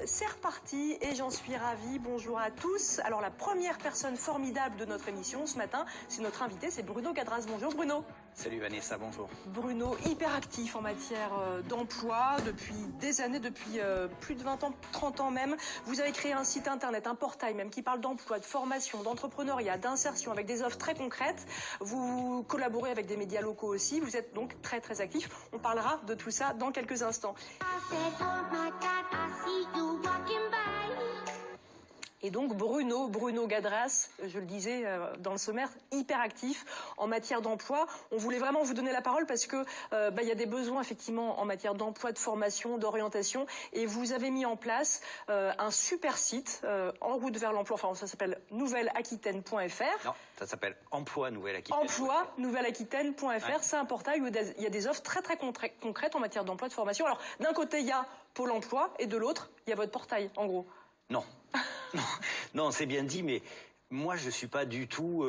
C'est reparti et j'en suis ravie. Bonjour à tous. Alors la première personne formidable de notre émission ce matin, c'est notre invité, c'est Bruno Gadras. Bonjour Bruno. Salut Vanessa, bonjour. Bruno, hyper actif en matière d'emploi depuis des années, depuis plus de 20 ans, 30 ans même. Vous avez créé un site internet, un portail même qui parle d'emploi, de formation, d'entrepreneuriat, d'insertion avec des offres très concrètes. Vous collaborez avec des médias locaux aussi. Vous êtes donc très très actif. On parlera de tout ça dans quelques instants. Et donc Bruno Gadras, je le disais dans le sommaire, hyper actif en matière d'emploi. On voulait vraiment vous donner la parole parce que y a des besoins effectivement en matière d'emploi, de formation, d'orientation. Et vous avez mis en place un super site en route vers l'emploi. Enfin, ça s'appelle nouvelle-aquitaine.fr. Non, ça s'appelle Emploi Nouvelle-Aquitaine. Emploi Nouvelle-Aquitaine.fr. Ouais. C'est un portail où il y a des offres très très concrètes en matière d'emploi, de formation. Alors d'un côté il y a Pôle Emploi et de l'autre il y a votre portail en gros. Non. Non, c'est bien dit, mais moi je suis pas du tout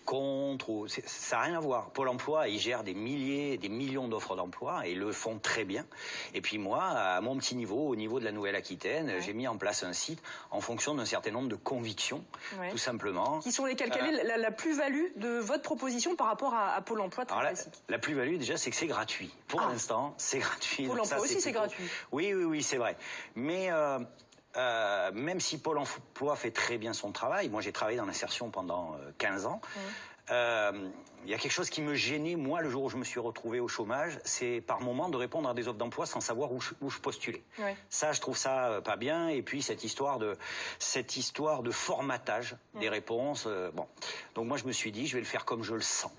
contre. Ça n'a rien à voir. Pôle Emploi, il gère des milliers, des millions d'offres d'emploi et ils le font très bien. Et puis moi, à mon petit niveau, au niveau de la Nouvelle-Aquitaine, ouais, j'ai mis en place un site en fonction d'un certain nombre de convictions, ouais, tout simplement. Qui sont lesquelles? Quelle est la plus-value de votre proposition par rapport à Pôle Emploi très classique? La plus-value, déjà, c'est que c'est gratuit. Pour l'instant, c'est gratuit. Pôle Emploi aussi, c'est gratuit. Oui, c'est vrai. Mais même si Pôle Emploi fait très bien son travail, moi j'ai travaillé dans l'insertion pendant 15 ans, il y a quelque chose qui me gênait, moi, le jour où je me suis retrouvé au chômage, c'est par moment de répondre à des offres d'emploi sans savoir où je postulais. Ouais. Ça, je trouve ça pas bien. Et puis cette histoire de formatage des réponses. Bon, donc moi je me suis dit, je vais le faire comme je le sens.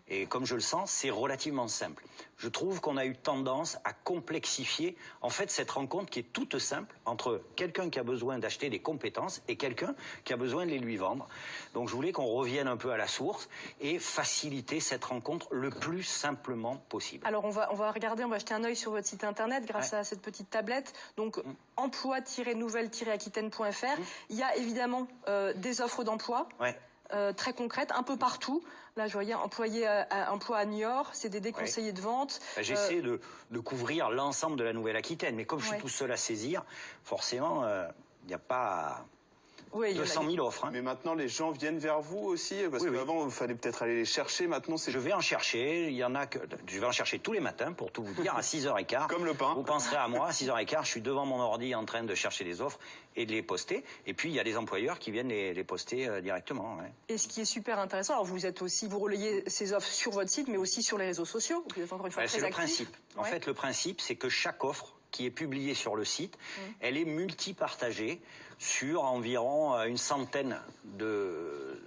Et comme je le sens, c'est relativement simple. Je trouve qu'on a eu tendance à complexifier, en fait, cette rencontre qui est toute simple entre quelqu'un qui a besoin d'acheter des compétences et quelqu'un qui a besoin de les lui vendre. Donc je voulais qu'on revienne un peu à la source et faciliter cette rencontre le plus simplement possible. Alors on va regarder, on va jeter un œil sur votre site internet grâce à cette petite tablette. Donc emploi-nouvelle-aquitaine.fr. Il y a évidemment des offres d'emploi. Ouais. Très concrètes, un peu partout. Là, je voyais emploi à Niort, CDD conseiller de vente. J'essaie de couvrir l'ensemble de la Nouvelle-Aquitaine, mais comme je suis tout seul à saisir, forcément, il n'y a pas 200 000 offres. Mais maintenant, les gens viennent vers vous aussi, parce qu'avant, il fallait peut-être aller les chercher. Maintenant, c'est... Je vais en chercher. Il y en a que je vais en chercher tous les matins, pour tout vous dire, à 6h15. Comme le pain. Vous penserez à moi, à 6h15, je suis devant mon ordi en train de chercher des offres et de les poster. Et puis, il y a des employeurs qui viennent les poster directement. Ouais. Et ce qui est super intéressant, alors vous relayez ces offres sur votre site, mais aussi sur les réseaux sociaux. Vous êtes encore une fois très actif. C'est le principe. En fait, le principe, c'est que chaque offre qui est publiée sur le site, elle est multipartagée sur environ une centaine de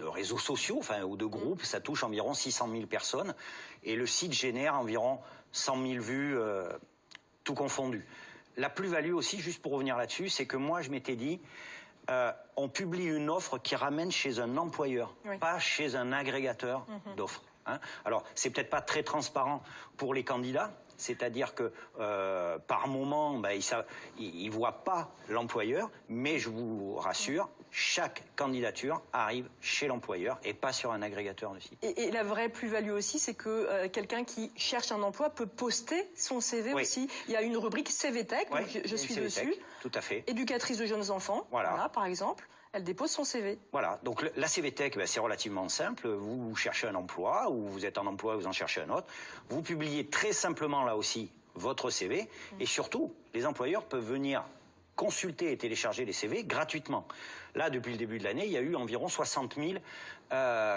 réseaux sociaux, ou de groupes. Ça touche environ 600 000 personnes. Et le site génère environ 100 000 vues, tout confondu. La plus-value aussi, juste pour revenir là-dessus, c'est que moi, je m'étais dit, on publie une offre qui ramène chez un employeur, pas chez un agrégateur d'offres. Hein. Alors, c'est peut-être pas très transparent pour les candidats, c'est-à-dire que par moment, ils voient pas l'employeur, mais je vous rassure, chaque candidature arrive chez l'employeur et pas sur un agrégateur de site. Et la vraie plus-value aussi, c'est que quelqu'un qui cherche un emploi peut poster son CV aussi. Il y a une rubrique CVTech, donc je suis dessus. Tout à fait. Éducatrice de jeunes enfants, voilà par exemple. Elle dépose son CV. Voilà, donc la CVTech, c'est relativement simple. Vous cherchez un emploi, ou vous êtes en emploi, vous en cherchez un autre. Vous publiez très simplement là aussi votre CV. Et surtout, les employeurs peuvent venir consulter et télécharger les CV gratuitement. Là, depuis le début de l'année, il y a eu environ 60 000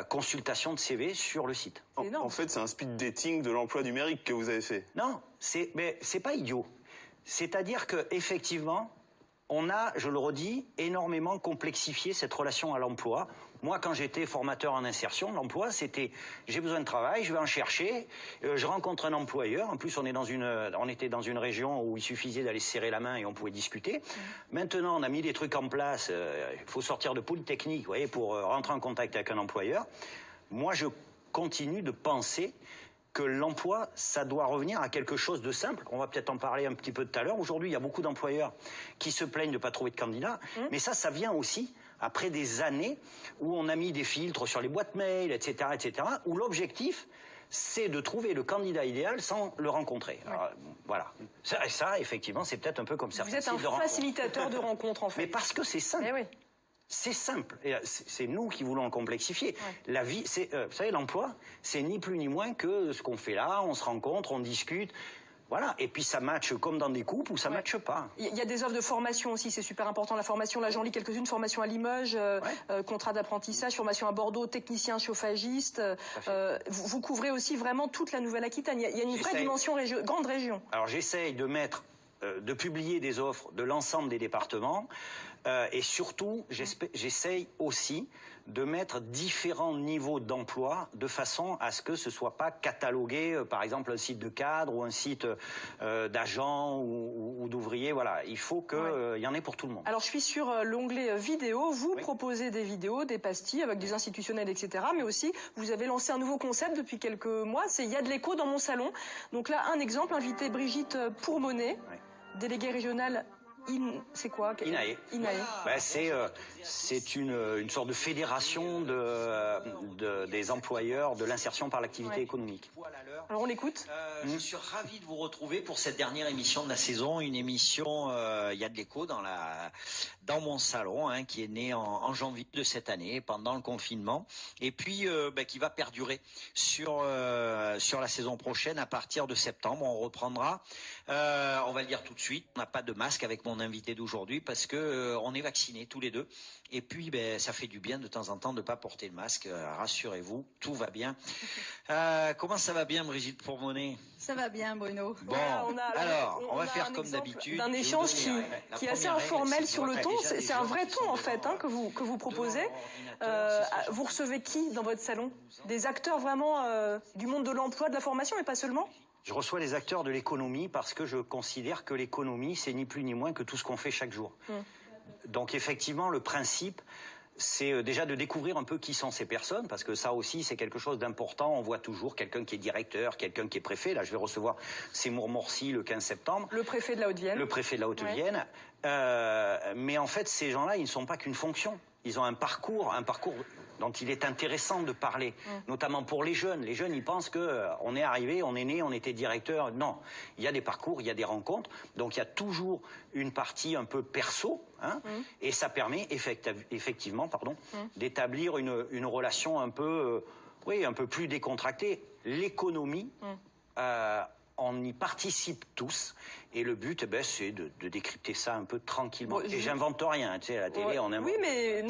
consultations de CV sur le site. En fait, c'est un speed dating de l'emploi numérique que vous avez fait. Non, c'est pas idiot. C'est-à-dire que effectivement, on a, je le redis, énormément complexifié cette relation à l'emploi. Moi, quand j'étais formateur en insertion, l'emploi, c'était j'ai besoin de travail, je vais en chercher, je rencontre un employeur. En plus, on était dans une région où il suffisait d'aller se serrer la main et on pouvait discuter. Maintenant, on a mis des trucs en place. Il faut sortir de Polytechnique, vous voyez, pour rentrer en contact avec un employeur. Moi, je continue de penser que l'emploi, ça doit revenir à quelque chose de simple. On va peut-être en parler un petit peu tout à l'heure. Aujourd'hui, il y a beaucoup d'employeurs qui se plaignent de ne pas trouver de candidats. Mais ça vient aussi après des années où on a mis des filtres sur les boîtes mail, etc., où l'objectif, c'est de trouver le candidat idéal sans le rencontrer. Alors, voilà. Ça, effectivement, c'est peut-être un peu comme ça. Vous êtes un facilitateur de rencontres, en fait. Mais parce que c'est simple. Eh oui. C'est simple. C'est nous qui voulons le complexifier. La vie, vous savez, l'emploi, c'est ni plus ni moins que ce qu'on fait là. On se rencontre, on discute. Voilà, et puis ça matche comme dans des couples ou ça matche pas. Il y a des offres de formation aussi, c'est super important. La formation, là j'en lis quelques-unes, formation à Limoges, contrat d'apprentissage, formation à Bordeaux, technicien chauffagiste. Vous couvrez aussi vraiment toute la Nouvelle-Aquitaine. Il y a une vraie dimension grande région. Alors j'essaye de publier des offres de l'ensemble des départements et surtout j'essaye aussi de mettre différents niveaux d'emploi de façon à ce que ce soit pas catalogué, par exemple un site de cadre ou un site d'agent ou d'ouvrier. Voilà, il faut qu'il y en ait pour tout le monde. Alors je suis sur l'onglet vidéo, vous proposez des vidéos, des pastilles avec des institutionnels, etc. Mais aussi, vous avez lancé un nouveau concept depuis quelques mois, c'est « Il y a de l'écho dans mon salon ». Donc là, un exemple, invité Brigitte Pourmonnet, déléguée régionale. C'est quoi? INAE. Ben, c'est une sorte de fédération des employeurs de l'insertion par l'activité économique. Alors on l'écoute. Je suis ravi de vous retrouver pour cette dernière émission de la saison, une émission il y a de l'écho dans mon salon, hein, qui est née en janvier de cette année pendant le confinement, et puis qui va perdurer sur la saison prochaine à partir de septembre. On reprendra. On va le dire tout de suite. On n'a pas de masque avec mon invité d'aujourd'hui parce que on est vaccinés tous les deux. Et puis, ça fait du bien de temps en temps de ne pas porter le masque. Rassurez-vous, tout va bien. Comment ça va bien, Brigitte Pourmonnet? Ça va bien, Bruno. Bon, on va faire comme d'habitude. Un échange qui est assez informel sur le ton. C'est un vrai ton, en fait, que vous proposez. Vous recevez qui dans votre salon? Des acteurs vraiment du monde de l'emploi, de la formation, et pas seulement? Je reçois les acteurs de l'économie parce que je considère que l'économie, c'est ni plus ni moins que tout ce qu'on fait chaque jour. Donc effectivement, le principe, c'est déjà de découvrir un peu qui sont ces personnes, parce que ça aussi, c'est quelque chose d'important. On voit toujours quelqu'un qui est directeur, quelqu'un qui est préfet. Là, je vais recevoir Seymour Morcy le 15 septembre. Le préfet de la Haute-Vienne. Le préfet de la Haute-Vienne. Mais en fait, ces gens-là, ils ne sont pas qu'une fonction. Ils ont un parcours dont il est intéressant de parler, notamment pour les jeunes. Les jeunes, ils pensent que on est arrivé, on est né, on était directeur. Non, il y a des parcours, il y a des rencontres. Donc il y a toujours une partie un peu perso, et ça permet effectivement, d'établir une relation un peu plus décontractée. L'économie, on y participe tous. Et le but, c'est de décrypter ça un peu tranquillement. Et j'invente rien, tu sais, à la télé, on invente. Oui, mais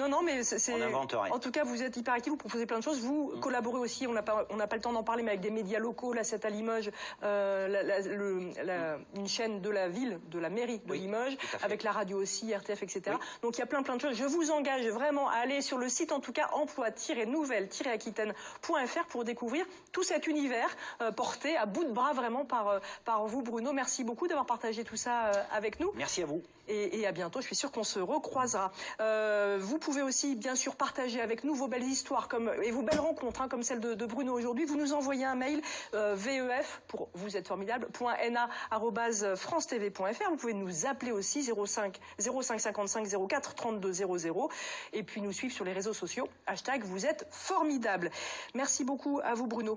c'est. On n'invente rien. En tout cas, vous êtes hyper actif, vous proposez plein de choses. Vous collaborez aussi. On n'a pas le temps d'en parler, mais avec des médias locaux. Là, c'est à Limoges, une chaîne de la ville, de la mairie de Limoges, avec la radio aussi, RTF, etc. Donc il y a plein de choses. Je vous engage vraiment à aller sur le site, en tout cas, emploi-nouvelle-aquitaine.fr pour découvrir tout cet univers porté à bout de bras vraiment par vous, Bruno. Merci beaucoup d'avoir partagé tout ça avec nous. Merci à vous. Et à bientôt, je suis sûre qu'on se recroisera. Vous pouvez aussi, bien sûr, partager avec nous vos belles histoires et vos belles rencontres, comme celle de Bruno aujourd'hui. Vous nous envoyez un mail, VEF, pour vous êtes formidable, .na@francetv.fr. Vous pouvez nous appeler aussi, 05 55 04 32 00. Et puis nous suivre sur les réseaux sociaux, #vous êtes formidable. Merci beaucoup à vous, Bruno.